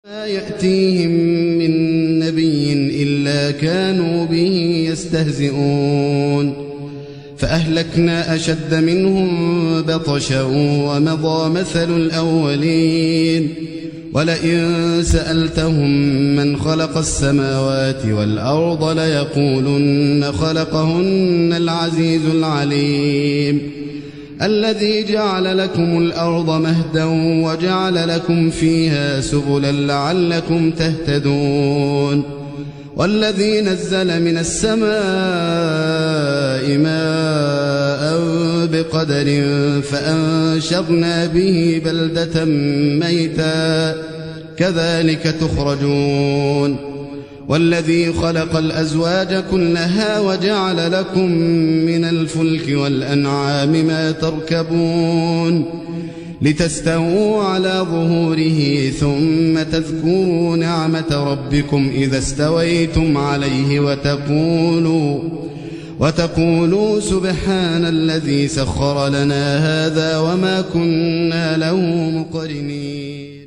ما يأتيهم من نبي إلا كانوا به يستهزئون فأهلكنا أشد منهم بطشا ومضى مثل الأولين ولئن سألتهم من خلق السماوات والأرض ليقولن خلقهن العزيز العليم الذي جعل لكم الأرض مهدا وجعل لكم فيها سبلا لعلكم تهتدون والذي نزل من السماء ماء بقدر فأنشرنا به بلدة ميتا كذلك تخرجون والذي خلق الأزواج كلها وجعل لكم من الفلك والأنعام ما تركبون لتستووا على ظهوره ثم تذكروا نعمة ربكم إذا استويتم عليه وتقولوا سبحان الذي سخر لنا هذا وما كنا له مقرنين.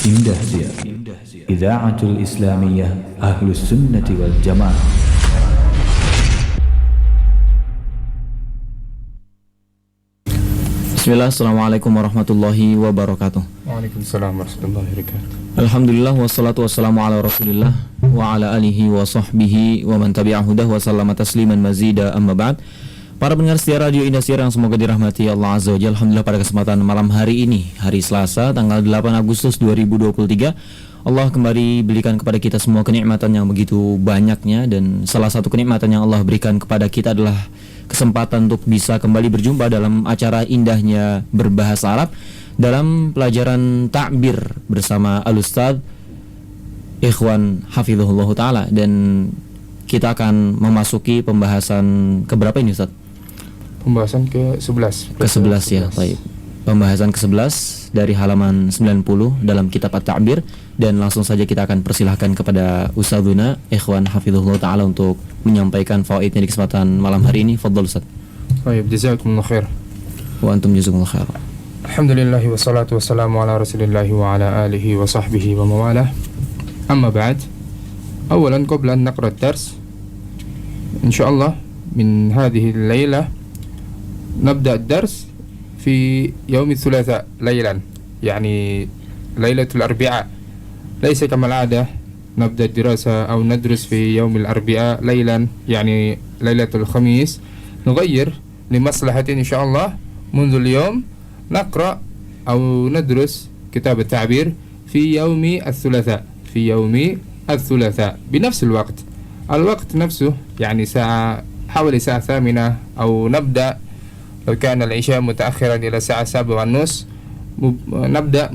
Indah Dia, Idaatul Islamiyah Ahlus Sunnati wal Jamaah. Bismillah, assalamualaikum warahmatullahi wabarakatuh. Waalaikumsalam warahmatullahi wabarakatuh. Alhamdulillah, wassalatu wassalamu ala rasulillah wa ala alihi wa sahbihi wa man tabi'ahudah wa sallama tasliman mazida amma ba'd. Para pendengar setia Radio Indah Siar yang semoga dirahmati Allah Azza wa Jalla. Alhamdulillah, pada kesempatan malam hari ini, hari Selasa tanggal 8 Agustus 2023, Allah kembali berikan kepada kita semua kenikmatan yang begitu banyaknya. Dan salah satu kenikmatan yang Allah berikan kepada kita adalah kesempatan untuk bisa kembali berjumpa dalam acara indahnya berbahasa Arab dalam pelajaran takbir bersama Al-Ustadz Ikhwan Hafizahullah Ta'ala. Dan kita akan memasuki pembahasan keberapa ini, Ustadz? Pembahasan ke-11. Ke-11 ya, baik. Pembahasan ke-11 dari halaman 90 dalam kitab At-Ta'bir. Dan langsung saja kita akan persilahkan kepada Ustadzuna Ikhwan Hafizahullah Ta'ala untuk menyampaikan fawaidnya di kesempatan malam hari ini. Fadhal Ustadz. Baik, jazakumullah khair. Wa antum jazakumullah khair. Alhamdulillah wassalatu wassalamu ala rasulillah wa ala alihi wa sahbihi wa mawalah. Amma ba'd. Awalan qabla an naqra ad-dars insyaallah min hadhihi al-lailah نبدأ الدرس في يوم الثلاثاء ليلا، يعني ليلة الأربعاء، ليس كما العادة نبدأ الدراسة أو ندرس في يوم الأربعاء ليلا، يعني ليلة الخميس. نغير لمصلحة إن شاء الله منذ اليوم نقرأ أو ندرس كتاب التعبير في يوم الثلاثاء، بنفس الوقت نفسه، يعني حوالي الساعة 8 أو نبدأ لو كان العشاء متأخرا إلى الساعة 7:30 نبدأ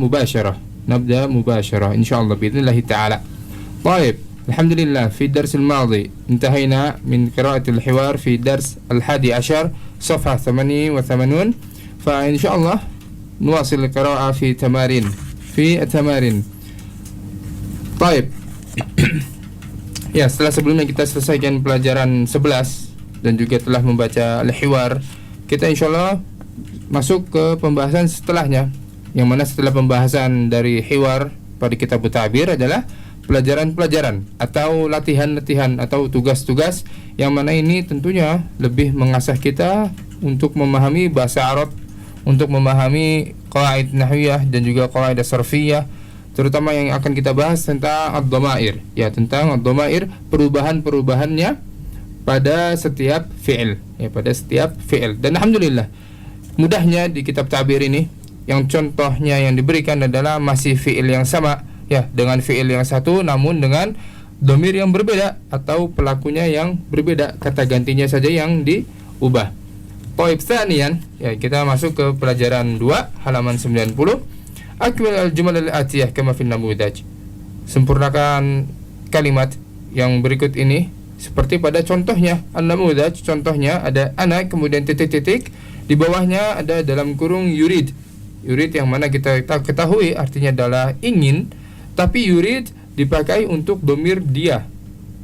مباشرة إن شاء الله بإذن الله تعالى. طيب، الحمد لله في الدرس الماضي انتهينا من قراءة الحوار في الدرس 11 صفحة 88، فإن شاء الله نواصل القراءة في التمارين. طيب. Ya, setelah sebelumnya kita selesaikan pelajaran 11 dan juga telah membaca al-hiwar, kita insyaallah masuk ke pembahasan setelahnya, yang mana setelah pembahasan dari hiwar pada kitab Ta'bir adalah pelajaran-pelajaran atau latihan-latihan atau tugas-tugas, yang mana ini tentunya lebih mengasah kita untuk memahami bahasa Arab, untuk memahami qawaid nahwiyah dan juga qawaid sarfiyah, terutama yang akan kita bahas tentang ad-dhamair, ya, tentang ad-dhamair, perubahan-perubahannya pada setiap fi'il, Dan alhamdulillah, mudahnya di kitab Ta'bir ini, yang contohnya yang diberikan adalah masih fi'il yang sama, ya, dengan fi'il yang satu namun dengan dhamir yang berbeda atau pelakunya yang berbeda, kata gantinya saja yang diubah. Taib tsaniyan, ya, kita masuk ke pelajaran 2 halaman 90. Akmil al-jumal al-atiyah kama fi namudaj. Sempurnakan kalimat yang berikut ini seperti pada contohnya. An-namudaj, contohnya ada ana, kemudian titik-titik, di bawahnya ada dalam kurung yurid yang mana kita ketahui artinya adalah ingin, tapi yurid dipakai untuk dhamir dia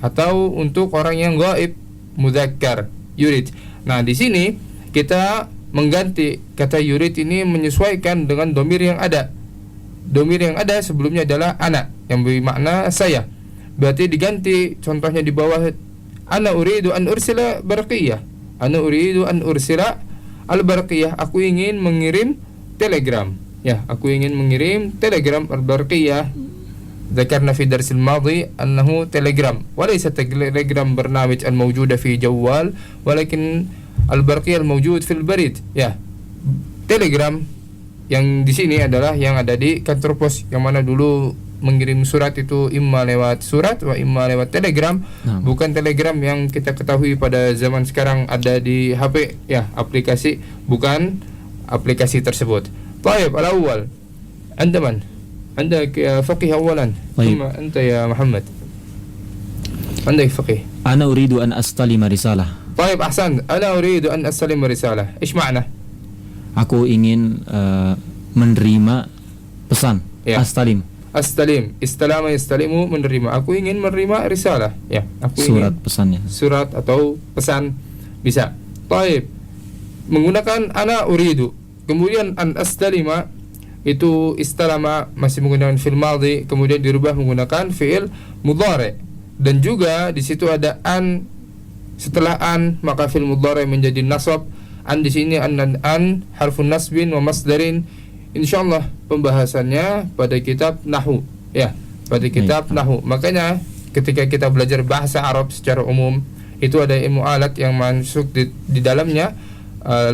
atau untuk orang yang ghaib, mudzakkar, yurid. Nah, di sini kita mengganti kata yurid ini menyesuaikan dengan dhamir yang ada. domir yang ada sebelumnya adalah ana, yang bermakna saya. Berarti diganti, contohnya di bawah, ana uridu an ursila barqiyah. Ana uridu an ursila al-barqiyah. Aku ingin mengirim telegram. Ya, aku ingin mengirim telegram al-barqiyah. ذكرنا في درس الماضي أنه تليجرام وليس تليجرام برنامج الموجود في جوال ولكن البرقية الموجود في البريد. Ya, telegram yang di sini adalah yang ada di kantor pos, yang mana dulu mengirim surat itu imma lewat surat wa imma lewat telegram. Bukan telegram yang kita ketahui pada zaman sekarang ada di HP, ya, aplikasi, bukan aplikasi tersebut. Baik, al-awwal anda man? عندك فقيه أولا طيب. ثم أنت يا محمد عندك فقيه. أنا أريد أن أستلم رسالة. طيب أحسنت. أنا أريد أن أستلم رسالة. إيش معنى؟ Aku ingin menerima pesan. Ya. Astalim. Astalim. Istalama yastalimu, menerima. Aku ingin menerima risalah. Ya, aku Surat ingin pesannya. surat atau pesan bisa. Taib. Menggunakan ana uridu. Kemudian an astalima itu istalama masih menggunakan fi'il madhi, kemudian dirubah menggunakan fi'il mudhari. Dan juga di situ ada an, setelah an maka fi'il mudhari menjadi nasab. An di sini an harfun nasbin wa masdarin. Insyaallah pembahasannya pada kitab nahwu, ya, pada kitab nahwu. Makanya ketika kita belajar bahasa Arab secara umum itu ada ilmu alat yang masuk di dalamnya,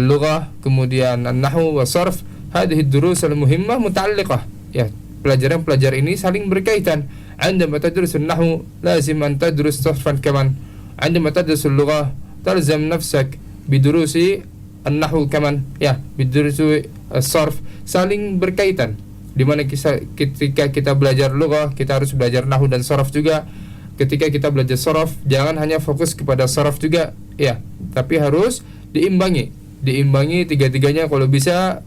lughah, kemudian nahwu wa sarf. Hadhihi ad-durus al-muhimmah muta'alliqah. Ya, pelajaran-pelajaran ini saling berkaitan. Andama tadrus an-nahwu lazim an tadrus sarfan kaman. Andama tadrus al-lughah talzam nafsak bidurusi an-nahwu kaman. Ya, bidurusi as-sarf, saling berkaitan. Di mana ketika kita belajar lughah, kita harus belajar nahwu dan sarf juga. Ketika kita belajar sarf, jangan hanya fokus kepada sarf juga, ya, tapi harus diimbangi tiga-tiganya kalau bisa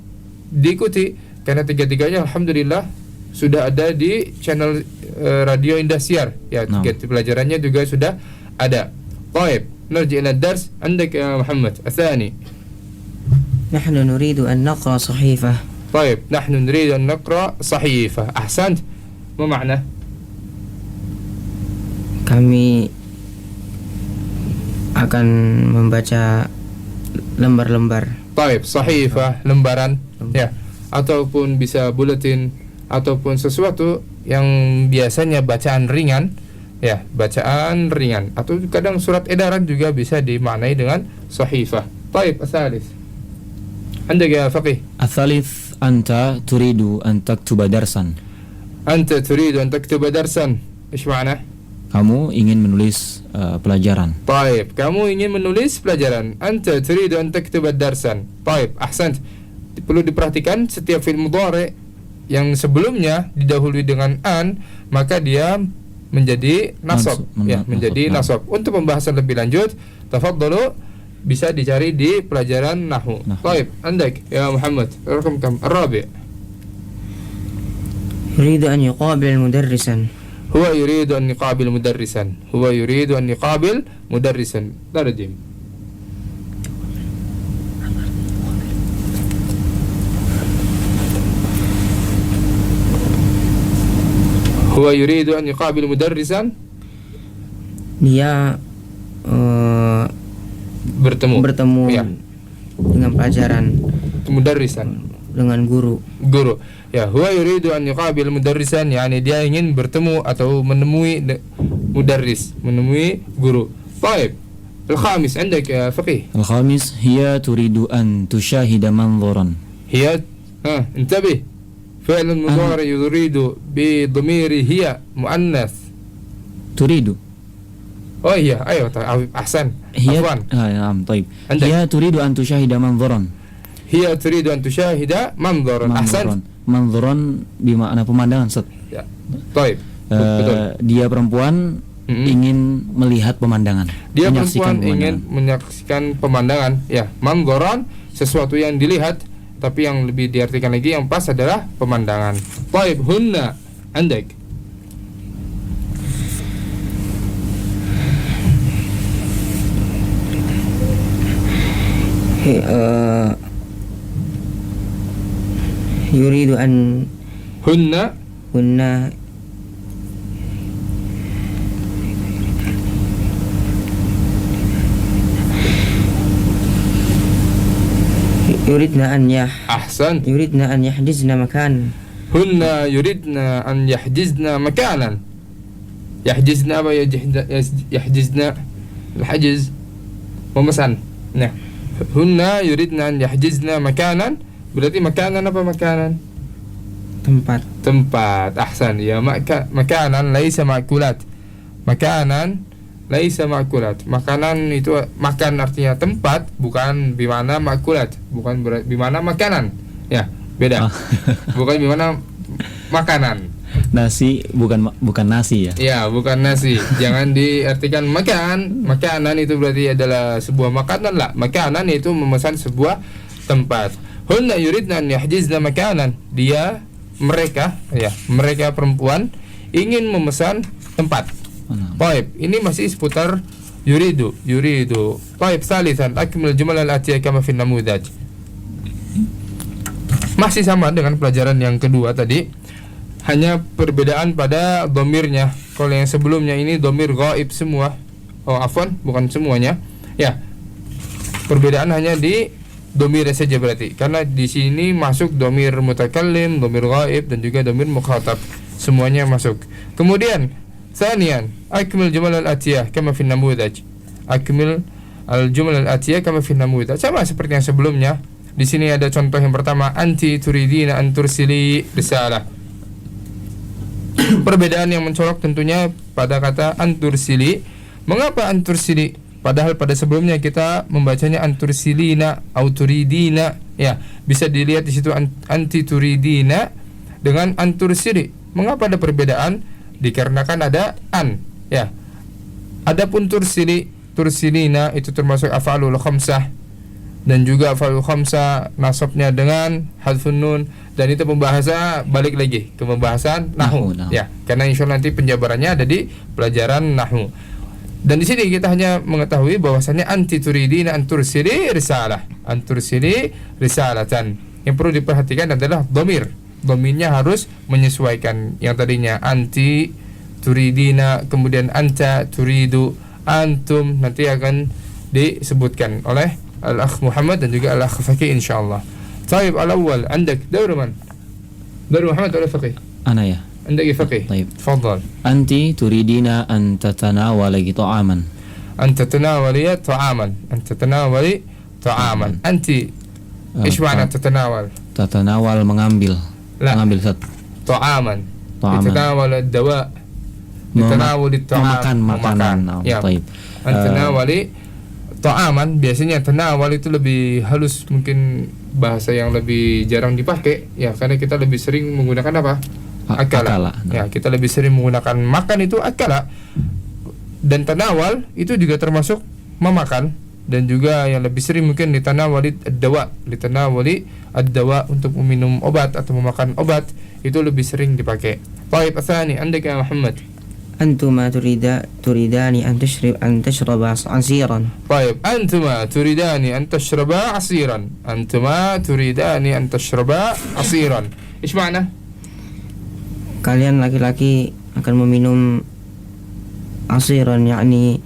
diikuti, karena tiga-tiganya alhamdulillah sudah ada di channel Radio Indosiar, ya. Tiga pelajarannya juga sudah ada. Baik, narji ila dars. Andak ya Muhammad الثاني. نحن نريد أن نقرأ صحيفة. طيب نحن نريد أن نقرأ صحيفة. أحسنت. ما معنى؟ Kami akan membaca lembar-lembar. طيب صحيفة, lembaran, ya, ataupun bisa buletin, ataupun sesuatu yang biasanya bacaan ringan, ya, bacaan ringan, atau kadang surat edaran juga bisa dimaknai dengan sahifah. طيب الثالث عندك يا فقيه. الثالث أنت تريد أن تكتب درسا. أنت تريد أن تكتب درسا. إيش معنى؟ Kamu ingin menulis pelajaran. طيب kamu ingin menulis pelajaran. أنت تريد أن تكتب درسا. طيب أحسنت. Perlu diperhatikan setiap fi'il mudhari yang sebelumnya didahului dengan an, maka dia menjadi nasab, ya, menjadi nasab. Untuk pembahasan lebih lanjut, tafadhalu, bisa dicari di pelajaran nahwu. طيب عندك يا محمد رقم كم؟ الرابع. يريد أن يقابل مدرسا. هو يريد أن يقابل مدرسا. هو يريد أن يقابل مدرسا. ترجم. هو يريد أن يقابل مدرسا. Dia bertemu, ya, dengan pelajaran, mudarrisan, dengan guru. Ya, huwa yuridu an yuqabil mudarrisan, yani dia ingin bertemu atau menemui mudarris, menemui guru. Baik. Al-khamis عندك يا فقيه. الخامس هي تريد أن تشاهد منظرا. هي انتبه. فعل مضارع يريد بضمير هي مؤنث. تريد. Oh iya, ayo, ahsan. هي Afwan. نعم طيب. عندك. هي تريد أن تشاهد منظرا. هي تريد أن تشاهد منظرا. أحسنت. منظرا بمعنى pemandangan. Ya. Baik. Betul. Dia perempuan ingin melihat pemandangan. Dia perempuan ingin menyaksikan pemandangan, ya. Manzoran, sesuatu yang dilihat, tapi yang lebih diartikan lagi yang pas adalah pemandangan. Baik, hunna عندك. يريد أن Hunna hunna yuridna an ahsan. yuridna an yahdizna makan. Hunna yuridna an yahjizna makanan. Yahjizna apa yahjizna? Al-hajiz memesan. Nah, hunna yuridna an yahjizna makanan, berarti makanan apa makanan? Tempat. Ahsan. Ya, makanan laisa ma'kulat. Makanan laisa ma'kulat. Makanan itu makan artinya tempat, bukan bimana ma'kulat, bukan bimana makanan. Ya, beda. Bukan bimana makanan. Nasi bukan nasi ya. Ya, bukan nasi. Jangan diartikan makan. Makanan itu berarti adalah sebuah makanan lah. Makanan itu memesan sebuah tempat. Hunna yuridna an yahjizna makanan. Mereka perempuan ingin memesan tempat. Baik, ini masih seputar yuridu. Baik, salisan akmil jumal al-atiyah kama fi namudaj. Masih sama dengan pelajaran yang kedua tadi, hanya perbedaan pada domirnya. Kalau yang sebelumnya ini domir ghaib semua. Oh, afwan, bukan semuanya. Ya, perbedaan hanya di domir saja berarti, karena di sini masuk domir mutakallim, domir ghaib, dan juga domir mukhatab, semuanya masuk. Kemudian thaniyan akmil jumal al-atiyah kama fi namudaj. Akmil al-jumal al-atiyah kama fi namudaj, sama seperti yang sebelumnya. Di sini ada contoh yang pertama, anti turidina an tursili risalah. Perbedaan yang mencolok tentunya pada kata antursili. Mengapa antursili? Padahal pada sebelumnya kita membacanya antursilina, turidina. Ya, bisa dilihat di situ anti turidina dengan antursili. Mengapa ada perbedaan? Dikarenakan ada an. Ya. Adapun tursilina itu termasuk af'alul khamsah, dan juga af'alul khamsah nasabnya dengan hadfun nun, dan itu pembahasa balik lagi ke pembahasan nahwu. Ya, karena insyaallah nanti penjabarannya ada di pelajaran nahwu. Dan di sini kita hanya mengetahui bahwasannya anti turidina antursili risalah, antursili risalatan. Yang perlu diperhatikan adalah domir. Domirnya harus menyesuaikan. Yang tadinya anti turidina, kemudian anta turidu, antum, nanti akan disebutkan oleh al-akh Muhammad dan juga al-akh Faqih insyaallah. Taib, al-awwal عندك دور من؟ دور محمد ولا فقيه؟ Ana ya. عندك فقيه. طيب. تفضل. Anti turidina an tatanawali ta'aman. أن تتناولي طعاما. أن تتناولي طعاما. أنت إيش معنى تتناول؟ Tatanawal mengambil. لا. Mengambil طعاما. طعاما. يتناول الدواء. يتناول الطعام. makanan. Ya. Taib. أن تناولي طعاما. Biasanya tanawal itu lebih halus, mungkin bahasa yang lebih jarang dipakai ya, karena kita lebih sering menggunakan apa? Akala. Ya, kita lebih sering menggunakan makan itu akala. Dan tanawal itu juga termasuk memakan, dan juga yang lebih sering mungkin litanawali ad-dawa, litanawali ad-dawa untuk meminum obat atau memakan obat, itu lebih sering dipakai. Baik, tsani, عندك يا محمد. Antuma turidani an tashraba asiran. Baik, antuma turidani an tashraba asiran. Antuma turidani an tashraba asiran. Ish makna? Kalian laki-laki akan meminum asiran, yakni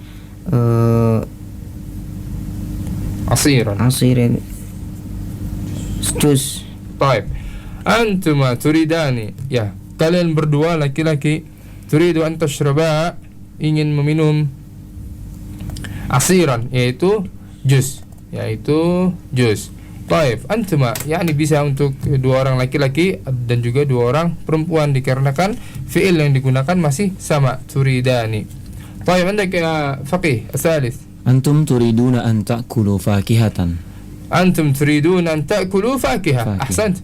asiran. asirin jus. Baik, antuma turidani, ya, kalian berdua laki-laki, turidu an tashraba, ingin meminum asiran, yaitu jus. Baik, antuma, yakni bisa untuk dua orang laki-laki dan juga dua orang perempuan, dikarenakan fi'il yang digunakan masih sama, turidani. Baik, anda ke faqih asalis. Antum turiduna an ta'kulu fakihatan. Antum turiduna an ta'kulu fakihah. Ahsant.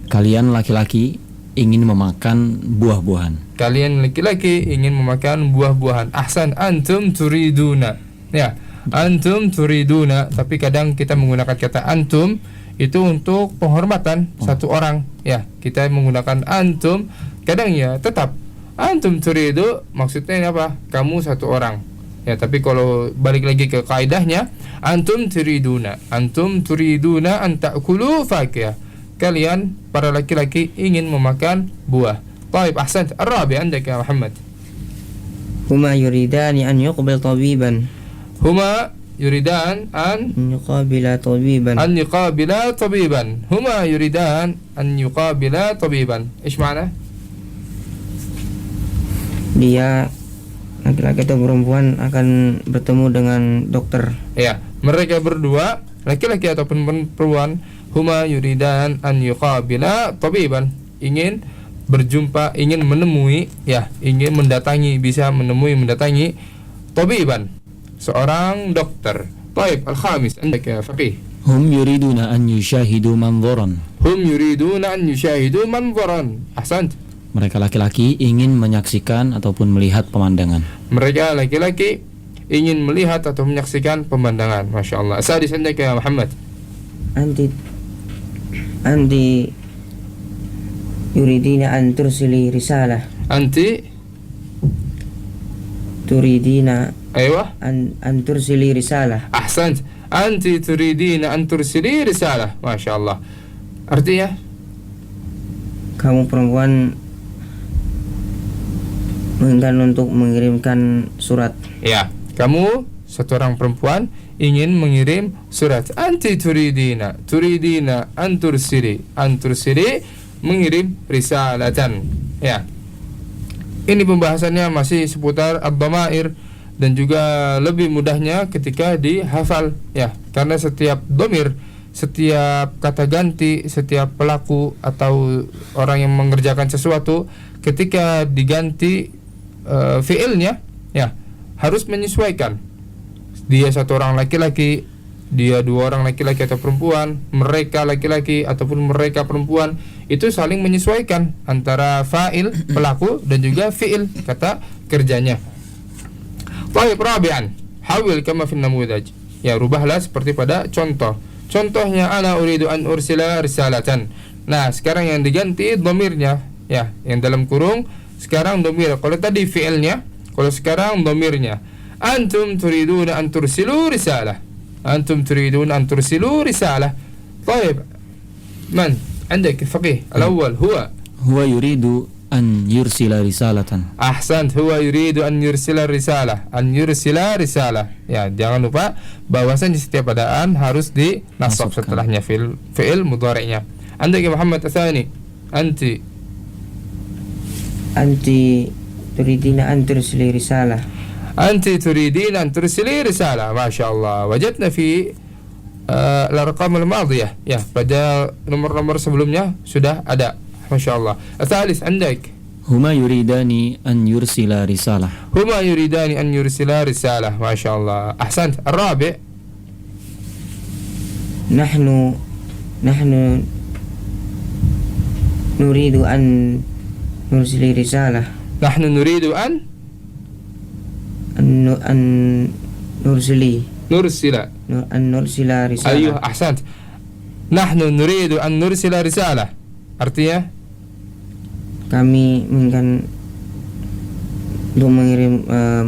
Kalian laki-laki ingin memakan buah-buahan. Kalian laki-laki ingin memakan buah-buahan. Ahsan, antum turiduna. Ya, antum turiduna, tapi kadang kita menggunakan kata antum itu untuk penghormatan satu orang. Ya, kita menggunakan antum, kadang ya tetap antum turidu, maksudnya apa? Kamu satu orang. Ya, tapi kalau balik lagi ke kaidahnya, antum turiduna an ta'kulu fakihah. kalian para laki-laki ingin memakan buah. Taib, ahsant. Ar-rabi' عندك ya Muhammad. هما يريدان أن يقبل طبيبا Huma yuridan an يقابل طبيبا yuqabila tabiban. Huma yuridan an yuqabila tabiban. Ish ma'na? Dia laki-laki atau perempuan akan bertemu dengan dokter. Ya, mereka berdua, laki-laki ataupun perempuan, huma yuridan an yuqabila tabiban, ingin berjumpa, ingin menemui, ya, ingin mendatangi, bisa menemui, mendatangi tabiban, seorang dokter. Taib, al-khamis, عندك ya faqih. هم يريدون أن يشاهدوا منظرا. Hum yuriduna an yushahidu manzaran. Ahsant. Mereka laki-laki ingin menyaksikan ataupun melihat pemandangan. Mereka laki-laki ingin melihat atau menyaksikan pemandangan. Masya Allah. Sadis عندك ya Muhammad. Anti yuridina an tursili risalah. Anti, Turidina aywa. an tursili risalah. Ahsant. Anti turidina an tursili risalah. Masya Allah. Artinya, Kamu perempuan menginginkan untuk mengirimkan surat. ya, kamu satu orang perempuan ingin mengirim surat. Anti turidina an tursili mengirim risalatan. Ya. Ini pembahasannya masih seputar ad-dhamair dan juga lebih mudahnya ketika dihafal, ya, karena setiap dhamir, setiap kata ganti, setiap pelaku atau orang yang mengerjakan sesuatu ketika diganti fiilnya, ya, harus menyesuaikan. Dia satu orang laki-laki, dia dua orang laki-laki atau perempuan, mereka laki-laki ataupun mereka perempuan, itu saling menyesuaikan antara fa'il, pelaku, dan juga fi'il, kata kerjanya. Baik, rabi'an, hawil kama fin namudaj. Ya, rubahlah seperti pada contoh. Contohnya, ana uridu an ursila risalatan. Nah, sekarang yang diganti dhamirnya, ya, yang dalam kurung, sekarang dhamir. Kalau tadi fi'ilnya, kalau sekarang dhamirnya. Antum turiduna an tursilu risalah. Antum turiduna an tursilu risalah. Baik. Man? عندك فقيه الأول هو يريد أن يرسل رسالة. أحسنت. هو يريد أن يرسل الرسالة. أن يرسل رسالة. Ya, jangan lupa bahwasanya setiap adaan harus dinasab setelahnya fi'il mudhari'nya. عندك يا محمد الثاني. Anti turidina an tursili risalah. أنت تريدين أن ترسلي رسالة. ما شاء الله. وجدنا في الأرقام الماضية. Ya, pada nomor-nomor sebelumnya sudah ada. Masya Allah. الثالث عندك. هما يريدان أن يرسل رسالة. هما يريدان أن يرسلا رسالة. ما شاء الله. أحسنت. الرابع. نحن نريد أن نرسل رسالة. نحن نريد أن نرسل رسالة. أيوه، أحسنت. نحن نريد أن نرسل رسالة. Artinya, kami menginginkan untuk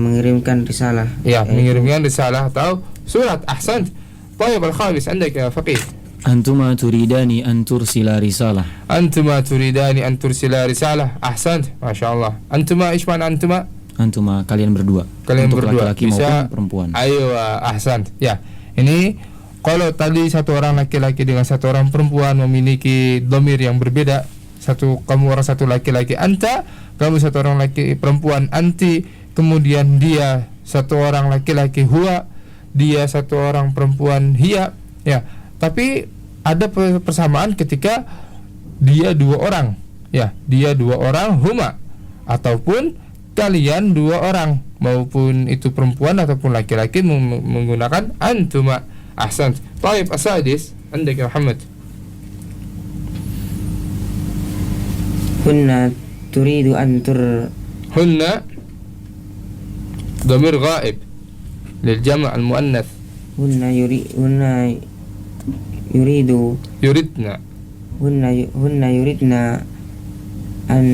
mengirimkan risalah. ya, mengirimkan risalah atau surat. أحسنت. طيب الخامس عندك يا فقيه. أنتما تريدان أن ترسل رسالة. أنتما تريدان أن ترسل رسالة. أحسنت. ما شاء الله. أنتما إيش معنى أنتما؟ Antuma, kalian berdua. Kalian untuk berdua. laki-laki Bisa, maupun perempuan. Ayo, ahsan. Ya, ini kalau tadi satu orang laki-laki dengan satu orang perempuan memiliki dhamir yang berbeda, kamu orang satu laki-laki anta, kamu satu orang laki perempuan anti, kemudian dia satu orang laki-laki huwa, dia satu orang perempuan hiya, ya. Tapi ada persamaan ketika dia dua orang, ya, dia dua orang huma, ataupun kalian dua orang, maupun itu perempuan ataupun laki-laki menggunakan antuma. Ahsan. Taib, asadis عندك يا محمد. Hunna turidu an hunna ضمير غائب للجمع المؤنث. hunna yuridna an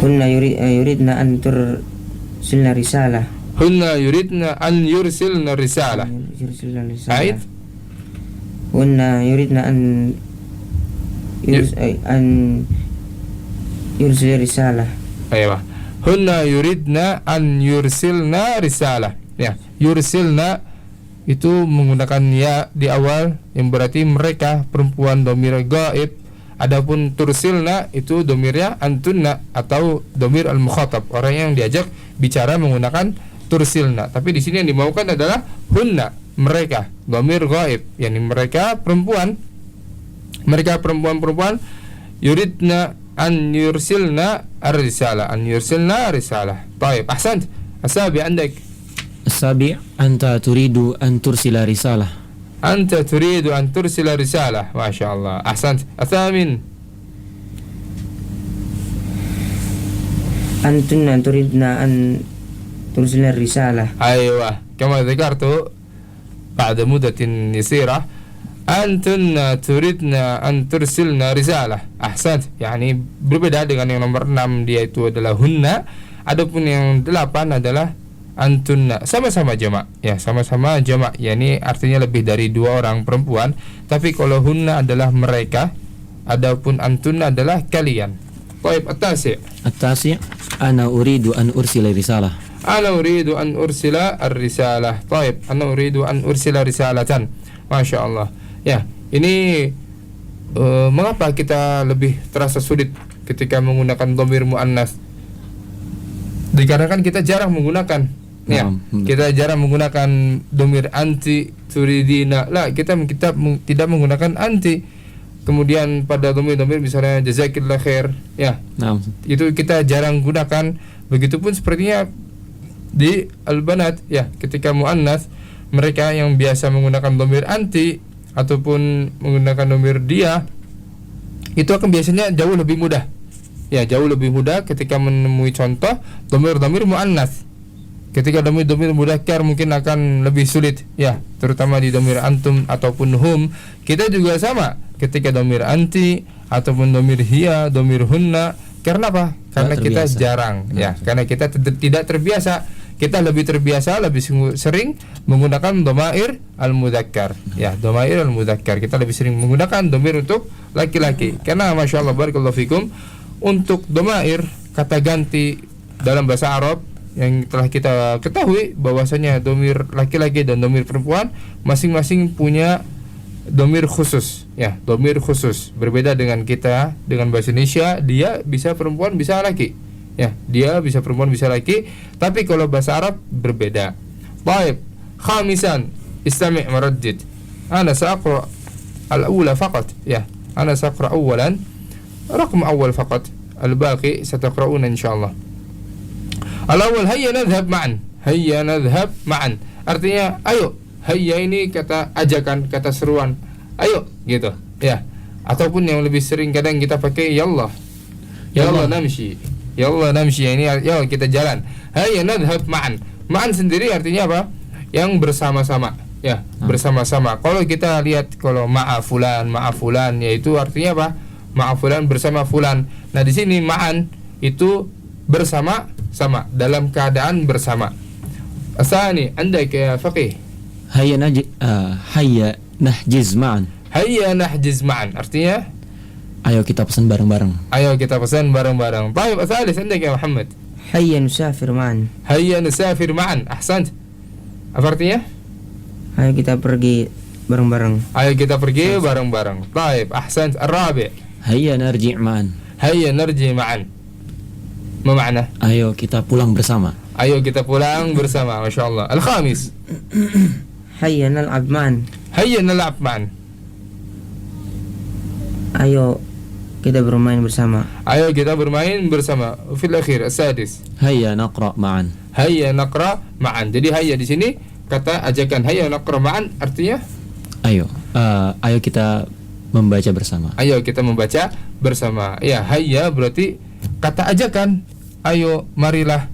yuridna an tursilna risalah. hunna yuridna an yursilna risalah. Yursilna risalah. A'id. hunna yuridna an yursil risalah. Ayo. Hunna yuridna an yursilna risalah. Ya, yursilna itu menggunakan ya di awal yang berarti mereka, perempuan, domir gaib. Adapun tursilna itu domirnya antunna atau domir al-mukhatab, orang yang diajak bicara menggunakan tursilna. Tapi di sini yang dimaukan adalah hunna, mereka, domir gaib, yakni mereka perempuan. Mereka perempuan-perempuan yuridna an yursilna ar-risalah, an yursilna risalah. Baik, ahsant. Asabi andak. Asabi anta turidu an tursila risalah. Anta turidu an tursila risalah. Masya Allah. Ahsant. Athamin. Antunna turidna an tursilna risalah. أيوة كما ذكرت بعد مدة يسيرة أنتن تريدن أن ترسلنا رسالة. أحسنت. يعني berbeda dengan yang nomor 6, dia itu adalah hunna. Adapun yang 8 adalah antunna. Sama-sama jamak. Ya, sama-sama jamak. Yani artinya lebih dari 2 orang perempuan. Tapi kalau hunna adalah mereka, adapun antunna adalah kalian. Baik, at-tasi'. At-tasi' ana uridu an ursila risalah. Ana uridu an ursila ar-risalah. Baik, ana uridu an ursila risalatan. Masya Allah. Ya, ini mengapa kita lebih terasa sulit ketika menggunakan dhamir muannas? Dikarenakan kita jarang menggunakan. Ya, kita jarang menggunakan dhamir anti turidina. Lah, kita tidak menggunakan anti. Kemudian pada dhamir-dhamir misalnya jazakillah khair, ya. Itu kita jarang gunakan. Begitupun sepertinya di al-banat, ya, ketika muannas mereka yang biasa menggunakan dhamir anti ataupun menggunakan dhamir dia, itu akan biasanya jauh lebih mudah. Ya, jauh lebih mudah ketika menemui contoh dhamir-dhamir muannas. Ketika dhamir-dhamir mudzakkar mungkin akan lebih sulit, ya, terutama di dhamir antum ataupun hum. Kita juga sama ketika dhamir anti ataupun dhamir hiya, dhamir hunna. Karena apa? Karena kita jarang, ya, karena kita tidak terbiasa. Kita lebih terbiasa, lebih sering menggunakan dhamair al-mudzakkar. Ya, dhamair al-mudzakkar. Kita lebih sering menggunakan dhamir untuk laki-laki. Karena masyaallah barakallahu fikum, untuk dhamair kata ganti dalam bahasa Arab yang telah kita ketahui bahwasanya dhamir laki-laki dan dhamir perempuan masing-masing punya dhamir khusus, ya, dhamir khusus. Berbeda dengan kita, dengan bahasa Indonesia, dia bisa perempuan bisa laki. Ya, dia bisa perempuan bisa laki, tapi kalau bahasa Arab berbeda. Baik, khamisan, istami' maraddid. Ana saqra al-awwala faqat, ya. Ana saqra awwalan, raqam awwal faqat. Al-baqi sataqra'una insyaallah. Al-awwal hayya nadhhab ma'an. Hayya nadhhab ma'an. Artinya ayo. Hayya ini kata ajakan, kata seruan. Ayo, gitu. Ya. Ataupun yang lebih sering kadang kita pakai yallah. Yallah namshi. Yallah namshi, ini ya kita jalan. Hayya nadhhab ma'an. Ma'an sendiri artinya apa? Yang bersama-sama. Ya, bersama-sama. Kalau kita lihat kalau ma'a fulan, yaitu artinya apa? Ma'a fulan bersama fulan. Nah, di sini ma'an itu bersama-sama, dalam keadaan bersama. Asani, andak ya faqih. Hayya nahjiz ma'an. Hayya nahjiz ma'an. Artinya ayo kita pesan bareng-bareng. Ayo kita pesan bareng-bareng. Baik, asalis andak ya Muhammad. Hayya nusafir ma'an. Hayya nusafir ma'an. Ahsant. Apa artinya? Ayo kita pergi bareng-bareng. Ayo kita pergi bareng-bareng. Baik, ahsant. Ar-rabi'. Hayya narji' ma'an. Hayya narji ma'an. Ma makna? Ayo kita pulang bersama. Ayo kita pulang bersama. Masya Allah. Al-khamis. Hayya nal'ab ma'an. Hayya nal'ab ma'an. Ayo kita bermain bersama. Ayo kita bermain bersama. Fil akhir as-sadis. Hayya naqra' ma'an. Hayya naqra' ma'an. Jadi hayya di sini kata ajakan. Hayya naqra' ma'an artinya Ayo kita membaca bersama. Ayo kita membaca bersama. Ya, hayya berarti kata ajakan. Ayo marilah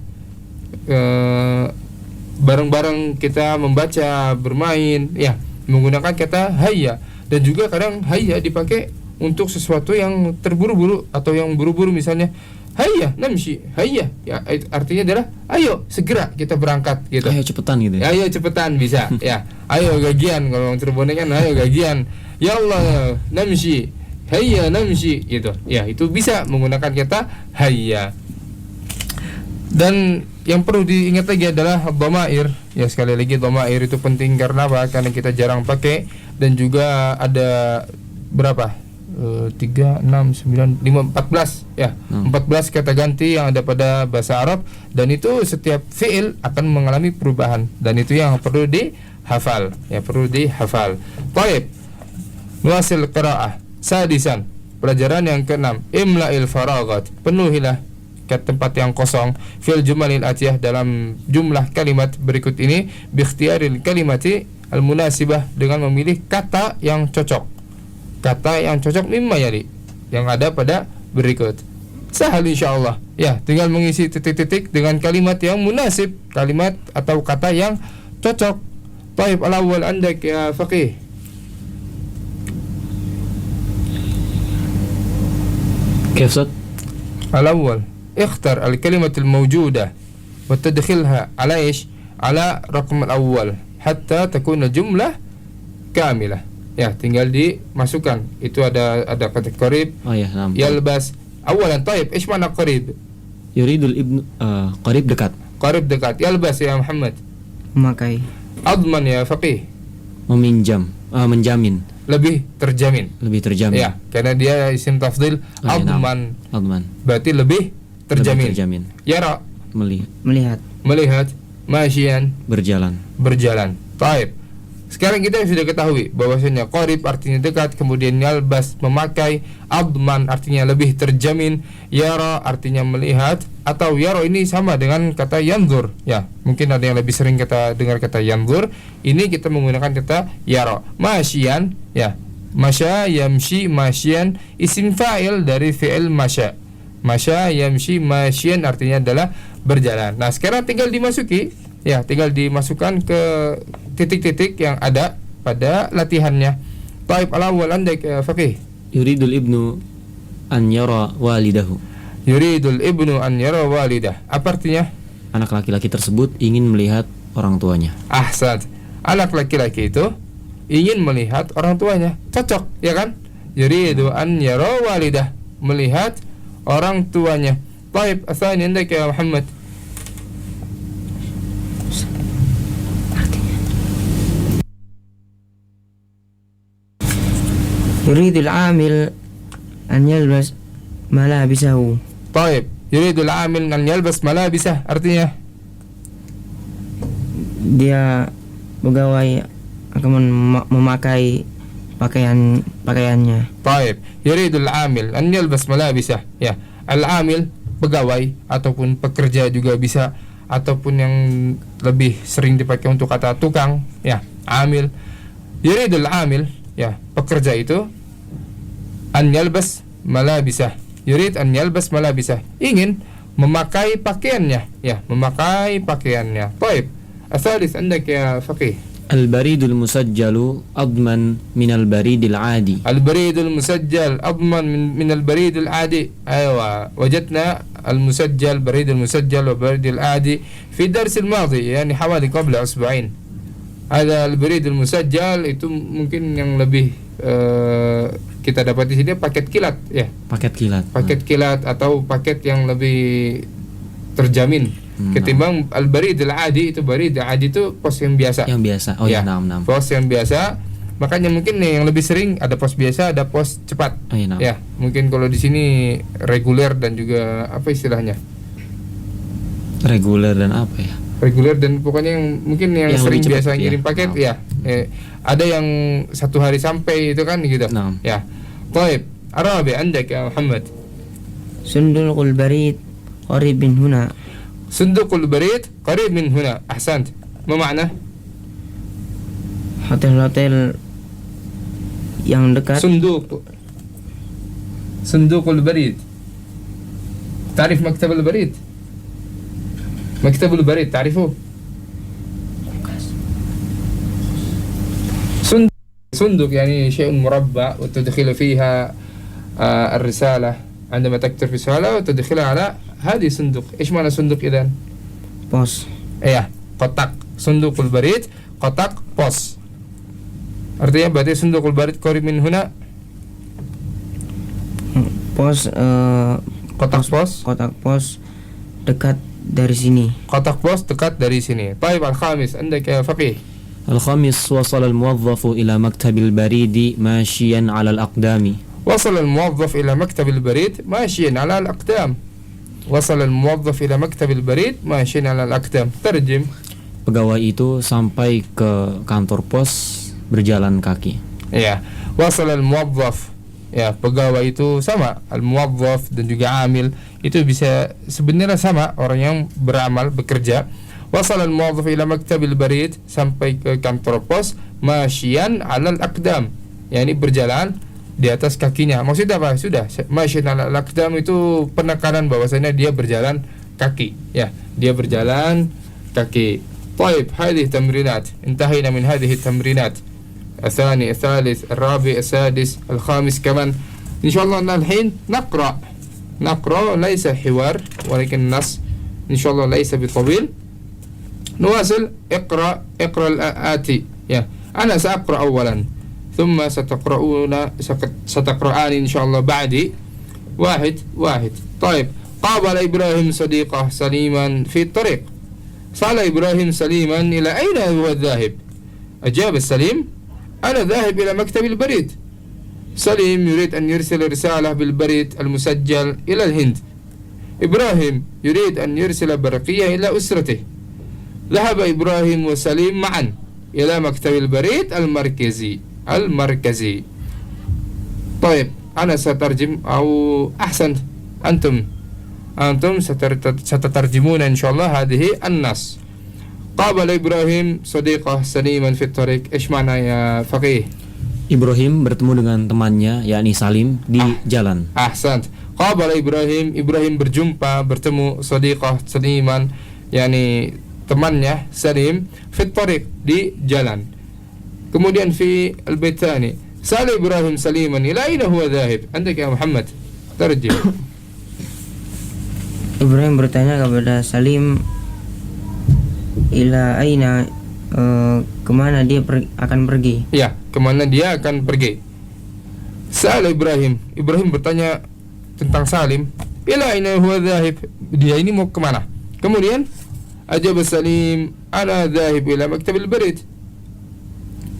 bareng-bareng kita membaca, bermain, ya, menggunakan kata hayya. Dan juga kadang hayya dipakai untuk sesuatu yang terburu-buru atau yang buru-buru, misalnya hayya namshi, hayya ya artinya adalah ayo segera kita berangkat gitu. Ayo cepetan gitu ya. Ayo cepetan bisa ya. Ayo gagian, kalau orang Cirebon kan ayo gagian. Ya Allah namshi, hayya namshi gitu. Ya, itu bisa menggunakan kata hayya. Dan yang perlu diingat lagi adalah dhamair. Ya, sekali lagi dhamair itu penting karena apa? Karena kita jarang pakai dan juga ada berapa? 3, 6, 9, 5, 14 ya. 14 kata ganti yang ada pada bahasa Arab, dan itu setiap fi'il akan mengalami perubahan, dan itu yang perlu dihafal. Ya, perlu dihafal. Baik. Nuasil qiraah. Sadisan. Pelajaran yang ke-6. Imla'il faraghat. Penuhilah ke tempat yang kosong fil jumalil atiyah, dalam jumlah kalimat berikut ini, bi ikhtiyaril kalimati al munasibah, dengan memilih kata yang cocok. Kata yang cocok mimma yali, yang ada pada berikut. Sahal insyaallah. Ya, tinggal mengisi titik-titik dengan kalimat yang munasib, kalimat atau kata yang cocok. Baik, al-awwal andak ya faqih. Kif Ustaz? Al-awwal, ikhtar al-kalimat al-mawjudah wa tadkhilha ala ish? Ala raqam al-awwal hatta takuna jumlah kamilah. Ya, tinggal dimasukkan. Itu ada kata qarib. Oh ya, naam. Yalbas. Awalan, taib. Ish mana qarib? Yuridul ibnu qarib dekat. Qarib dekat. Yalbas ya Muhammad. Memakai. Adman ya faqih. Meminjam, menjamin, Lebih terjamin. lebih terjamin. Ya, karena dia isim tafdil. Oh, ya, naam. Adman. Adman. Berarti lebih terjamin. Lebih terjamin. Yara. Melihat. Melihat. Masyian. Berjalan. Berjalan. Taib. Sekarang kita sudah ketahui bahwasanya qarib artinya dekat, kemudian yalbas memakai, adman artinya lebih terjamin, yara artinya melihat, atau yara ini sama dengan kata yanzur. Ya, mungkin ada yang lebih sering kita dengar kata yanzur. Ini kita menggunakan kata yara. Masyian, ya. Masya yamshi masyian, isim fa'il dari fi'il masya. Masya yamshi masyian artinya adalah berjalan. Nah, sekarang tinggal dimasuki, ya, tinggal dimasukkan ke titik-titik yang ada pada latihannya. Taib, al-awwal andak ya faqih. Yuridul ibnu an yara walidahu. Yuridul ibnu an yara walidah. Apa artinya? Anak laki-laki tersebut ingin melihat orang tuanya. Ahsan. Anak laki-laki itu ingin melihat orang tuanya. Cocok, ya kan? Yuridu an yara walidah, melihat orang tuanya. Taib, asani andak ya Muhammad. Yuridul amil an yalbas malabisahu. Taib, yuridul amil an yalbas malabisah, artinya Dia pegawai akan memakai pakaiannya. Taib, yuridul amil an yalbas malabisah. Ya, al-amil pegawai ataupun pekerja juga bisa, ataupun yang lebih sering dipakai untuk kata tukang, ya, amil. Yuridul amil, ya, pekerja itu an yalbas malabisah. Yurid an yalbas malabisah, ingin memakai pakaiannya, ya, memakai pakaiannya. Taib. Asalis andak ya faqih. Al-baridul musajjalu adman min al-baridil adi. Al-baridul musajjal adman min al-baridil adi. Aywa, wajadna al-musajjal, baridul musajjal wa baridil adi fi dars al-madi, yani hawali qabla usbu'ain. Ada al-baridul musajjal itu mungkin yang lebih kita dapat di sini paket kilat, ya. Paket kilat. Paket kilat atau paket yang lebih terjamin ketimbang al-baridul adi. Itu barid adi itu pos yang biasa. Yang biasa. Oh ya, naam. Pos yang biasa. Makanya mungkin nih yang lebih sering ada pos biasa, ada pos cepat. Oh, iya, naam. Ya, mungkin kalau di sini reguler dan juga apa istilahnya? Reguler dan apa ya? Reguler dan pokoknya yang mungkin yang sering lebih cepat, biasa ya. ngirim paket, Naam. ya. Ada yang 1 hari sampai itu kan gitu. Naam. Ya. Taib, Arabi andak ya Muhammad. Sundulul barid qarib min huna. Sundukul barid qarib min huna. Ahsant. Ma makna? Hotel-hotel yang dekat. Sundukul barid. Tarif maktab al-barid? Maktab al-barid, تعرفه؟ صندوق يعني شيء مربع وتدخل فيها الرسالة عندما تكتب رسالة وتدخلها على هذه صندوق. إيش معنى صندوق إذن؟ pos. Iya, kotak. Sundukul barid, kotak pos. Artinya berarti sundukul barid qarib min huna, Pos kotak pos. kotak pos dekat dari sini. Kotak pos dekat dari sini. Baik, al-khamis, عندك يا فقيه. الخامس وصل الموظف إلى مكتب البريد ماشيا على الأقدام. وصل الموظف إلى مكتب البريد ماشيا على الأقدام. وصل الموظف إلى مكتب البريد ماشيا على الأقدام. ترجم. Pegawai itu sampai ke kantor pos berjalan kaki. Ya, wasal al-muwazzaf. Ya, pegawai itu sama, al-muwazzaf dan juga amil itu bisa sebenarnya sama, orang yang beramal bekerja. Wasal al-muwazzaf ila maktabil barid, sampai ke kantor pos, masyian 'alal aqdam. Ya, ini berjalan di atas kakinya. Maksudnya apa? Sudah, masyian 'alal aqdam itu penekanan bahwasanya dia berjalan kaki. Ya, dia berjalan kaki. طيب هذه تمرينات انتهينا من هذه التمرينات الثاني الثالث الرابع السادس الخامس كمان إن شاء الله الحين نقرأ ليس حوار ولكن نص إن شاء الله ليس بطويل نواصل اقرأ الآتي أنا سأقرأ أولا ثم ستقرأان إن شاء الله بعدي واحد طيب قابل إبراهيم صديقه سليما في الطريق سأل إبراهيم سليما إلى أين هو الذاهب؟ أجاب السليم أنا ذاهب إلى مكتب البريد. سليم يريد أن يرسل رسالة بالبريد المسجل إلى الهند. إبراهيم يريد أن يرسل برقية إلى أسرته. ذهب إبراهيم وسليم معا إلى مكتب البريد المركزي. طيب أنا سترجم أو أحسن أنتم ستترجمون إن شاء الله هذه النص. قابل إبراهيم صديقه سليما في الطريق. إيش معنى يا فقيه؟ Ibrahim bertemu dengan temannya yakni Salim di jalan. أحسنت. قابل إبراهيم bertemu صديقه سليما يعني temannya Salim في الطريق di jalan. Kemudian في البيت الثاني سأل إبراهيم سليما إلى أين هو ذاهب؟ عندك يا محمد ترجم. Ibrahim bertanya kepada Salim ila aina, kemana dia akan pergi. Ya, kemana dia akan pergi. Sa'ala Ibrahim bertanya tentang Salim, ila aina huwa dhahib, dia ini mau kemana. Kemudian ajab Salim, ana dhahib ila maktabil barid.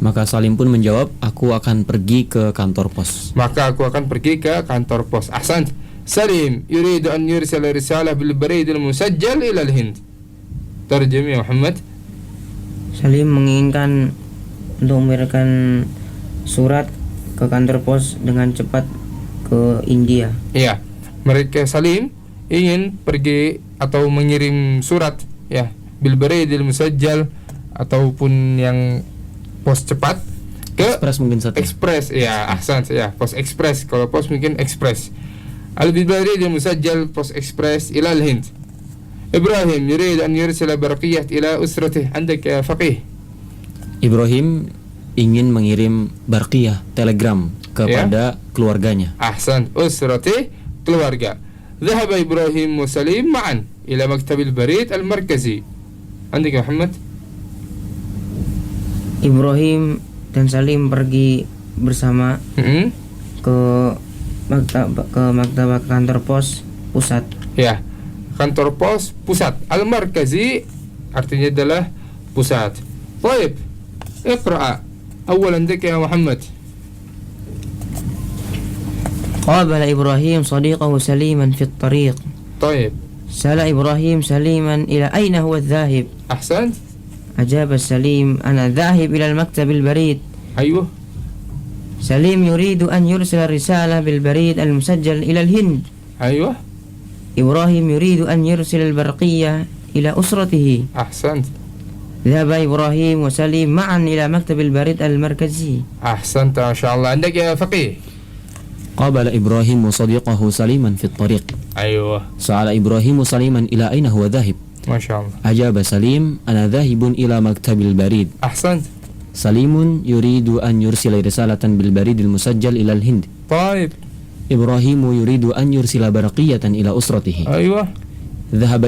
Maka Salim pun menjawab, aku akan pergi ke kantor pos. Maka aku akan pergi ke kantor pos. Ahsan. Salim yuridu an yursala risalah bil barid al musajjal ila al Hind. Terjem ya Muhammad. Salim menginginkan untuk mengirimkan surat ke kantor pos dengan cepat ke India. Iya, mereka Salim ingin pergi atau mengirim surat ya bil barid al musajjal ataupun yang pos cepat ke Express mungkin satu. Express ya, ahsan ya, pos express. Kalau pos mungkin express. البريد المسجل بوست إكسبريس إلى الهند. إبراهيم يريد أن يرسل برقية إلى أسرته. عندك يا فقيه. Ibrahim ingin mengirim barqiyah telegram kepada keluarganya. أحسن. أسرته keluarga. ذهب إبراهيم وسليم معا إلى مكتب البريد المركزي. عندك يا محمد. Ibrahim dan Salim pergi bersama ke kantor pos pusat. Ya, kantor pos pusat. Al-Markazi artinya adalah pusat. Baik. اقرأ أولا عندك يا محمد. قابل إبراهيم صديقه سليما في الطريق. طيب. سأل إبراهيم سليما إلى أين هو الذاهب؟ أحسنت. أجاب السليم أنا ذاهب إلى المكتب البريد. أيوه. سليم يريد أن يرسل رسالة بالبريد المسجل إلى الهند. أيوه. إبراهيم يريد أن يرسل البرقية إلى أسرته. أحسنت. ذهب إبراهيم وسليم معا إلى مكتب البريد المركزي. أحسنت ما شاء الله. عندك يا فقيه. قابل إبراهيم صديقه سليما في الطريق. أيوه. سأل إبراهيم سليما إلى أين هو ذاهب. ما شاء الله. أجاب سليم أنا ذاهب إلى مكتب البريد. أحسنت. سليم يريد أن يرسل رسالة بالبريد المسجل إلى الهند. طيب. Ibrahimu yuridu an yursila barqiyatan ila usratihi. أيوة. Dhahaba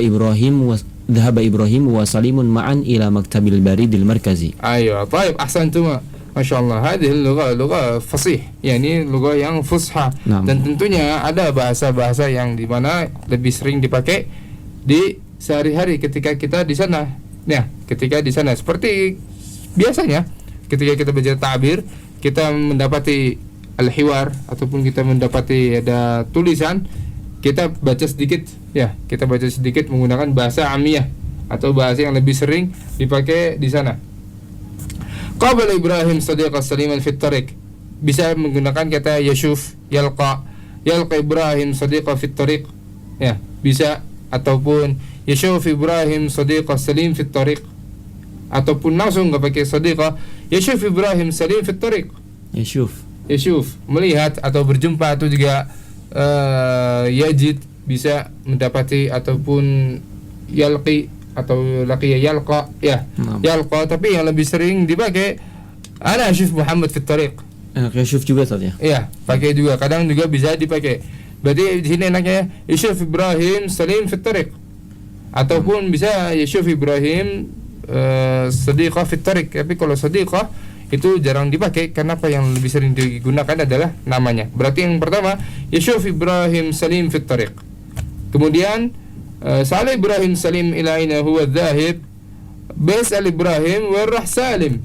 Ibrahim wa Salimun ma'an ila maktabil baridil markazi. أيوة طيب أحسنتما ما شاء الله. هذه اللغة لغة فصيح يعني لغة yang fusha. Naam. Dan tentunya ada bahasa-bahasa yang dimana lebih sering dipakai di sehari-hari ketika kita di sana. Ya, ketika di sana seperti biasanya ketika kita belajar ta'bir, kita mendapati al-hiwar ataupun kita mendapati ada tulisan, kita baca sedikit ya, kita baca sedikit menggunakan bahasa amiyah atau bahasa yang lebih sering dipakai di sana. Qabala Ibrahim sadiqa saliman fit tariq, bisa menggunakan kata yashuf, yalqa Ibrahim sadiqa fit tariq ya, bisa, ataupun yashuf Ibrahim sadiqa salim fit tariq, ataupun langsung enggak pakai sadiqa, yashuf Ibrahim salim fit tariq. Yashuf melihat atau berjumpa, atau juga yajid bisa mendapati, ataupun yalqi atau laqiya yalqa ya. Yalqa, tapi yang lebih sering dipakai ana ashuf Muhammad fit tariq. Yashuf juga Ustaz ya. Iya, pakai juga, kadang juga bisa dipakai. Berarti di sini enaknya yashuf Ibrahim salim fit tariq, ataupun bisa yashuf Ibrahim sadiqa fit tariq. Tapi kalau sadiqa itu jarang dipakai. Kenapa? Yang lebih sering digunakan adalah namanya. Berarti yang pertama yashuf Ibrahim salim fit tariq. Kemudian sa'ala Ibrahim salim ila aina huwa dhahib, bas'al Ibrahim wa rah salim.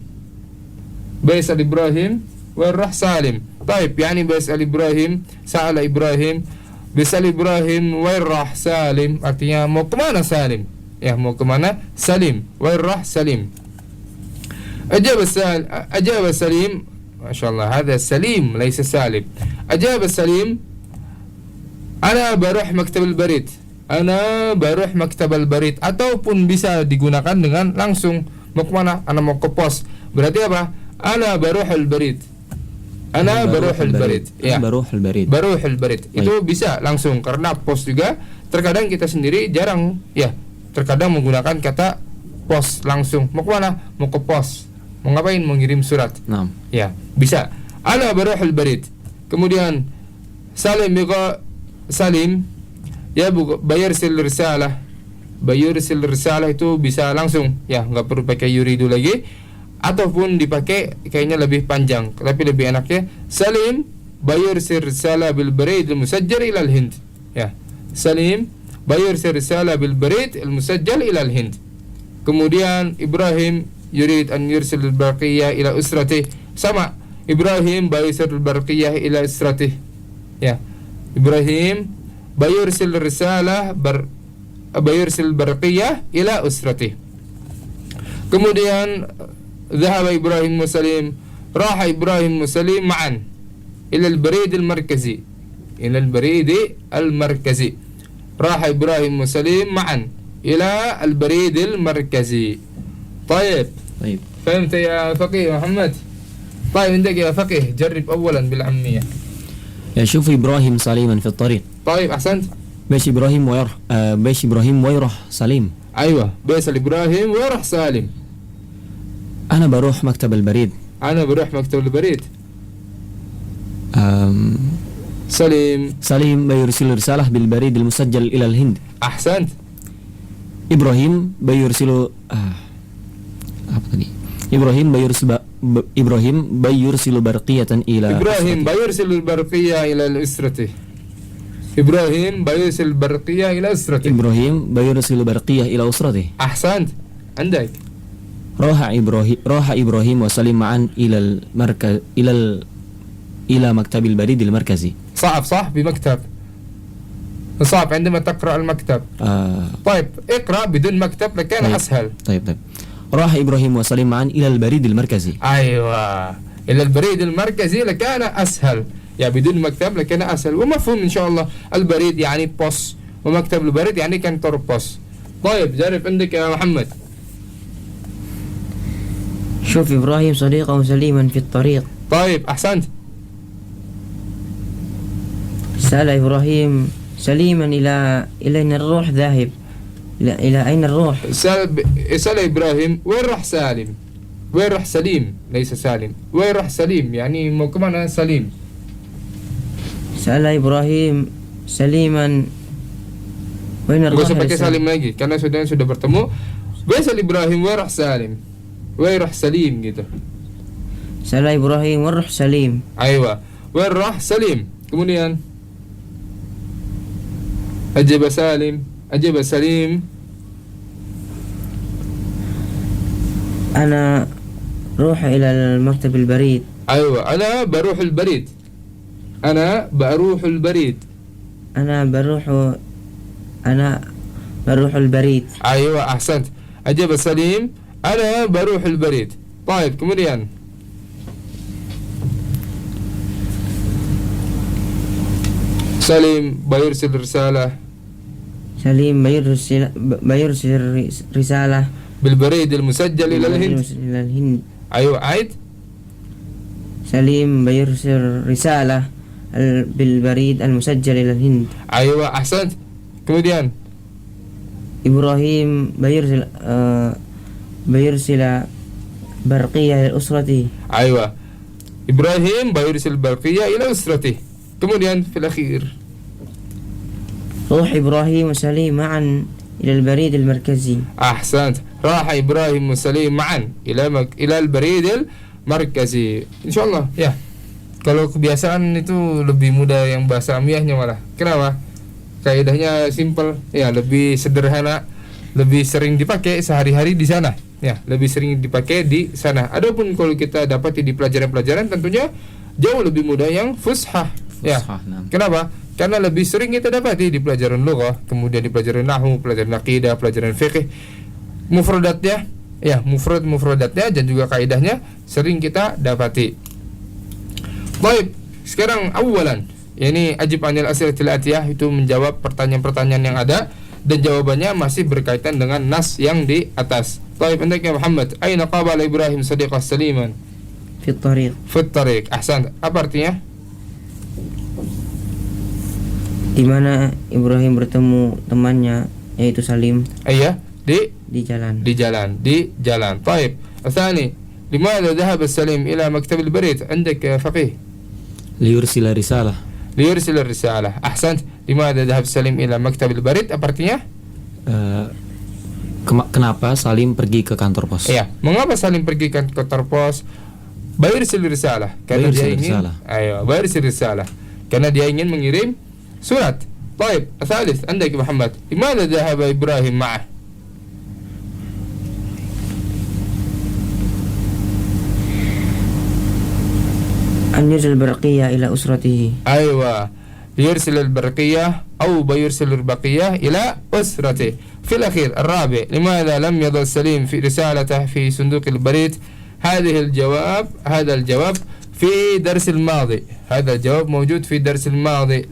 Bas'al Ibrahim wa rah salim. Baik, yani bas'al Ibrahim, sa'ala Ibrahim, bas'al Ibrahim wa rah salim, artinya mau kemana Salim? Ya, mau kemana Salim? Wa rah salim. أجاب سليم ما شاء الله، هذا سليم ليس سالم. أجاب سليم أنا بروح مكتب البريد. أنا بروح مكتب البريد. Ataupun bisa digunakan dengan langsung mau kemana? Ana mau ke pos. Berarti apa? Ana baruhul barid. Ana baruhul barid. Ya. Baruhul barid. Itu bisa langsung, karena pos juga terkadang kita sendiri jarang ya, terkadang menggunakan kata pos langsung. Mau kemana? Mau ke pos. Mau ngapain? Mau ngirim surat. Naam. Ya, bisa. Ana baruhul barid. Kemudian Salim juga Salim ya bayarsil risalah. Bayarsil risalah itu bisa langsung ya, nggak perlu pakai yuridu lagi, ataupun dipakai kayaknya lebih panjang, tapi lebih enaknya Salim bayarsil risalah bil barid al musajjal ila al Hind. Ya, Salim bayarsil risalah bil barid al musajjal ila al Hind. Kemudian Ibrahim yurid an yursil al-barqiyah ila usratih. Sama, Ibrahim bayursil al-barqiyah ila usratih. Ya, Ibrahim bayursil risalah bayursil al-barqiyah ila usratih. Kemudian dhahaba Ibrahim wa Salim, raha Ibrahim wa Salim ma'an ila al-barid al-markazi. Ila al-barid al-markazi. Raha Ibrahim wa Salim ma'an ila al-barid al-markazi. طيب فهمت يا فقيه محمد؟ طيب عندك يا فقيه جرب أولا بالعامية. يشوف إبراهيم سليما في الطريق. طيب أحسنت. باش إبراهيم ويروح سليم. أيوة، باش إبراهيم ويروح سالم. أنا بروح مكتب البريد. سليم بيرسل رسالة بالبريد المسجل إلى الهند. أحسنت. إبراهيم بيرسل apa tadi? Ibrahim bayursilu barqiyatan ila Ibrahim bayursilu barqiyah ila usratih. Ibrahim bayursilu barqiyah ila usratih. Ahsant. عندك. راح إبراهيم وسليم معا إلى مكتب البريد المركزي. صح بمكتب. صعب عندما تقرأ المكتب. طيب اقرأ بدون مكتب لكان أسهل. طيب راح إبراهيم وسليم معا إلى البريد المركزي. أيوة، إلى البريد المركزي لكان أسهل. يعني بدون مكتب لكان أسهل. ومفهوم إن شاء الله. البريد يعني بوس، ومكتب البريد يعني كانتور بوس. طيب جرب عندك يا محمد. شوف إبراهيم صديقه سليما في الطريق. طيب أحسنت. سأل إبراهيم سليما إلى أين الروح ذاهب؟ إلى أين الروح؟ سأل إبراهيم وين راح سالم؟ وين راح سليم؟ ليس سالم. وين راح سليم؟ يعني مو كمان سليم. Sa'ala Ibrahim saliman wa inna Gak usah ar-ruha pakai salim lagi karena sudah bertemu. Baisal Ibrahim wa ruh salim. Wa ruh salim gitu. Sa'ala Ibrahim wa ruh salim. Aywa. Wa ruh salim. Kemudian ajaba salim. Ajaba salim. Ana ruh ila al-maktab al-barid. Aywa. Ana baruhul barid. Ana baruhul barid. Ana baruhul barid. Aywa, ahsant. Ajaba salim. Ana baruhul barid. Baik, kemudian Salim bayursil risalah Salim bayursil risalah بالبريد المسجل إلى الهند. إلى الهند. أيوة عيد. سليم بيرسل رسالة بالبريد المسجل إلى الهند. أيوة أحسنت. kemudian إبراهيم بيرسل برقية إلى أسرته. أيوة إبراهيم بيرسل برقية إلى أسرته. kemudian في الأخير روح إبراهيم وسليم معا إلى البريد المركزي. أحسنت. راح إبراهيم وسليم معا إلى البريد المركزي. Insyaallah ya. Kalau kebiasaan itu lebih mudah yang bahasa amiyahnya malah. Kenapa? Kaidahnya simple ya, lebih sederhana, lebih sering dipakai sehari-hari di sana. Ya, lebih sering dipakai di sana. Adapun kalau kita dapati di pelajaran-pelajaran tentunya jauh lebih mudah yang fushah. Ya. Kenapa? Karena lebih sering kita dapati di pelajaran lughah, kemudian di pelajaran nahwu, pelajaran aqidah, pelajaran fikih. Mufradatnya, ya mufradatnya dan juga kaidahnya sering kita dapati. Baik, sekarang awalan, yakni ajib anil as'ilatil atiyah, itu menjawab pertanyaan-pertanyaan yang ada dan jawabannya masih berkaitan dengan nas yang di atas. Baik, antak ya Muhammad, aina qabala Ibrahim sadiqah saliman? Fi tariq. Fi tariq. Ahsan. Apa artinya? Di mana Ibrahim bertemu temannya yaitu Salim. Iya, di jalan. di jalan. طيب الثاني لماذا ذهب السليم إلى مكتب البريد عندك يا فقيه؟ ليرسل رسالة. ليرسل الرسالة. أحسنت. لماذا ذهب السليم إلى مكتب البريد? Apa artinya? Kenapa Salim pergi ke kantor pos? Iya, mengapa Salim pergi ke kantor pos? Bayursil risalah. Karena dia ingin bayursil risalah. Karena dia ingin mengirim surat. طيب الثالث عندك محمد لماذا ذهب إبراهيم معه؟ أن يرسل البرقية إلى أسرته. أيوة ليرسل البرقية أو بيرسل البقية إلى أسرته. في الأخير الرابع لماذا لم يضع سليم في رسالته في صندوق البريد؟ هذا الجواب في درس الماضي. هذا الجواب موجود في درس الماضي.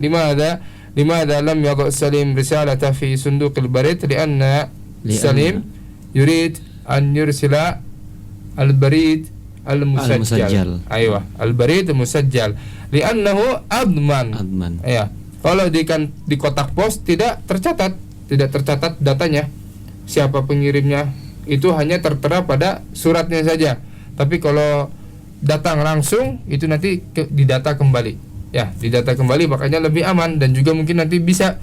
لماذا لم يضع سليم رسالته في صندوق البريد؟ لأن سليم يريد أن يرسل البريد المسجل. أيوة البريد المسجل لأنه أضمن. Ya. Kalau di kotak pos tidak tercatat datanya, siapa pengirimnya, itu hanya tertera pada suratnya saja. Tapi kalau datang langsung itu nanti didata kembali. Ya, didata kembali, makanya lebih aman dan juga mungkin nanti bisa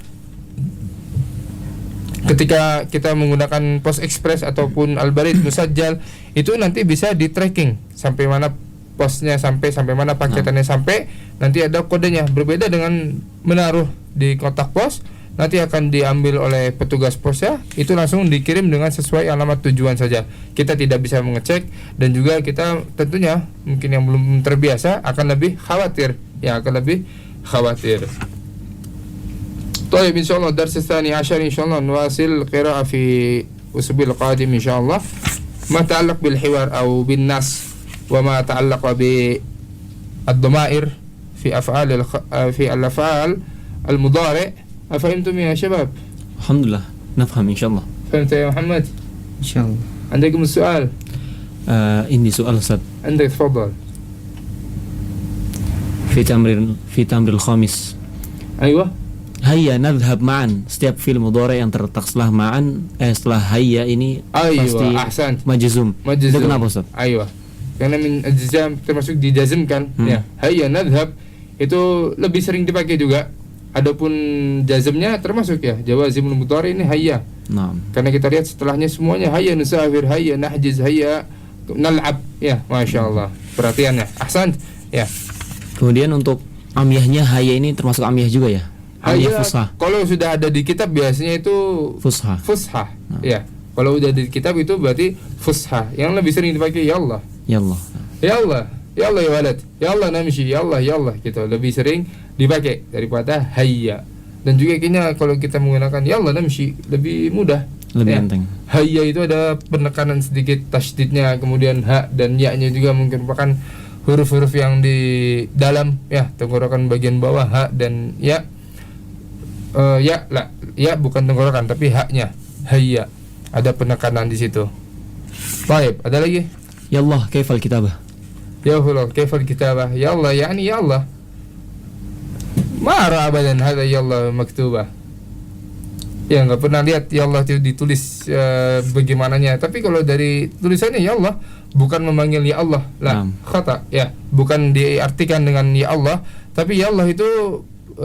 ketika kita menggunakan Pos Express ataupun Al-Barid Musajjal, itu nanti bisa di tracking sampai mana posnya sampai mana paketannya sampai, nanti ada kodenya. Berbeda dengan menaruh di kotak pos, nanti akan diambil oleh petugas posnya, itu langsung dikirim dengan sesuai alamat tujuan saja. Kita tidak bisa mengecek dan juga kita tentunya mungkin yang belum terbiasa akan lebih khawatir. طيب إن شاء الله الدرس الثاني عشر إن شاء الله نواصل القراءة في الأسبوع القادم إن شاء الله، ما يتعلق بالحوار أو بالنص وما يتعلق بالضمائر في الأفعال المضارع. أفهمتم يا شباب؟ الحمد لله نفهم إن شاء الله. فهمت يا محمد؟ إن شاء الله. عندكم السؤال؟ عندي سؤال أستاذ. عندك تفضل. في تمر الخامس. أيوة. Hayya nadhhab ma'an. Setiap fi'il mudhari yang terletak setelah ma'an setelah hayya ini pasti majzum. Itu kenapa Ustaz? Aywa. Karena min ajzam termasuk dijazmkan. Ya. Hayya nadhhab itu lebih sering dipakai juga. Adapun jazmnya termasuk ya jawazimul mudhari ini hayya. Nah. Karena kita lihat setelahnya semuanya hayya nusafir, hayya nahjiz, hayya nal'ab. Ya, Masya Allah. Perhatiannya. Ahsan. Ya. Kemudian untuk amyahnya hayya ini termasuk amyah juga ya? Amyah Hayya fusha. kalau sudah ada di kitab biasanya itu Fusha. fusha. Ya. Kalau udah di kitab itu berarti fusha. Yang lebih sering dipakai ya Allah. Ya Allah. Ya Allah. Ya Allah ya walad. Ya Allah namshi. Ya Allah ya Allah gitu. Lebih sering dipakai daripada hayya. Dan juga kayaknya kalau kita menggunakan ya Allah namshi lebih mudah. Lebih Ya. enteng. Hayya itu ada penekanan sedikit tasydidnya, kemudian ha dan ya-nya juga mungkin merupakan huruf-huruf yang di dalam ya tenggorokan bagian bawah ha dan ya. Ya bukan tenggorokan tapi haknya hayya. Ada penekanan di situ. Baik, ada lagi? Ya Allah, kaifal kitabah? Ya Allah, kaifal kitabah? Ya Allah, yani ya Allah. Ma ara abadan hadha ya Allah maktubah. Ya nggak pernah lihat ya Allah itu ditulis bagaimananya. Tapi kalau dari tulisannya ya Allah bukan memanggil ya Allah, lah khata ya, bukan diartikan dengan ya Allah, tapi ya Allah itu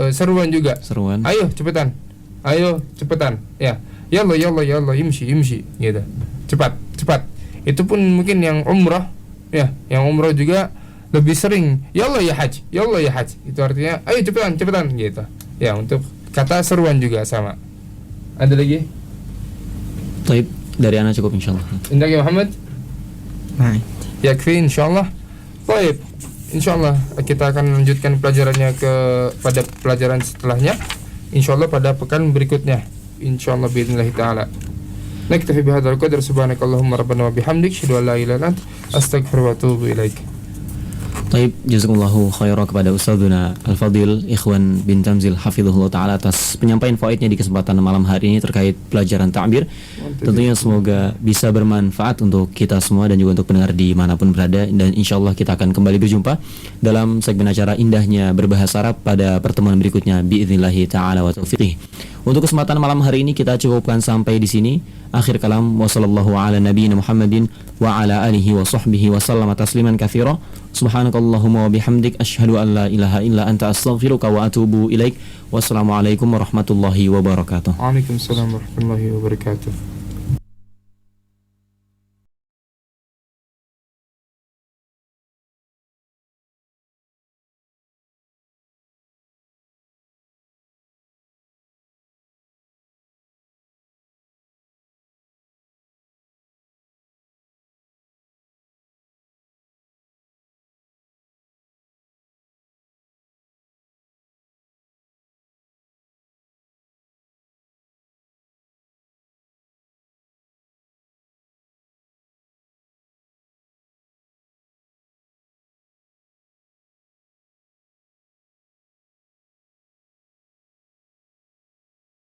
seruan juga. Seruan. Ayo cepetan, ayo cepetan, ya. Ya Allah, ya Allah, ya Allah, imshi, imshi, gitu. Cepat, cepat. Itu pun mungkin yang umrah, ya, yang umrah juga lebih sering. Ya Allah ya haj, ya Allah ya haj. Itu artinya, ayo cepetan, cepetan, gitu. Ya untuk kata seruan juga sama. Ada lagi? Taib, dari anak cukup insyaallah. Indah ya Muhammad. Baik. Yakfi insyaallah. Baik. Insyaallah kita akan lanjutkan pelajarannya pada pelajaran setelahnya. Insyaallah pada pekan berikutnya. Insyaallah biidznillah taala. Naktafi bihadzal qadar subhanakallahumma rabbana wa bihamdik asyhadu an la ilaha illa anta astaghfiruka wa atubu ilaik. Taib, jazakumullahu khairan kepada Ustadzuna Al-Fadil Ikhwan bin Tamzil hafizahullah ta'ala atas penyampaian faidnya di kesempatan malam hari ini terkait pelajaran ta'bir. Tentunya semoga bisa bermanfaat untuk kita semua dan juga untuk pendengar dimanapun berada. Dan insyaallah kita akan kembali berjumpa dalam segmen acara Indahnya Berbahasa Arab pada pertemuan berikutnya biidznallahi ta'ala wa taufiqih. Untuk kesempatan malam hari ini kita cukupkan sampai di sini. Akhir kalam, wassallallahu ala nabiyina Muhammadin wa ala alihi wa sahbihi wa sallama tasliman katsira. Subhanakallahumma wa bihamdik asyhadu an la ilaha illa anta astaghfiruka wa atubu ilaik. Wassalamualaikum warahmatullahi wabarakatuh. Waalaikumsalam warahmatullahi wabarakatuh.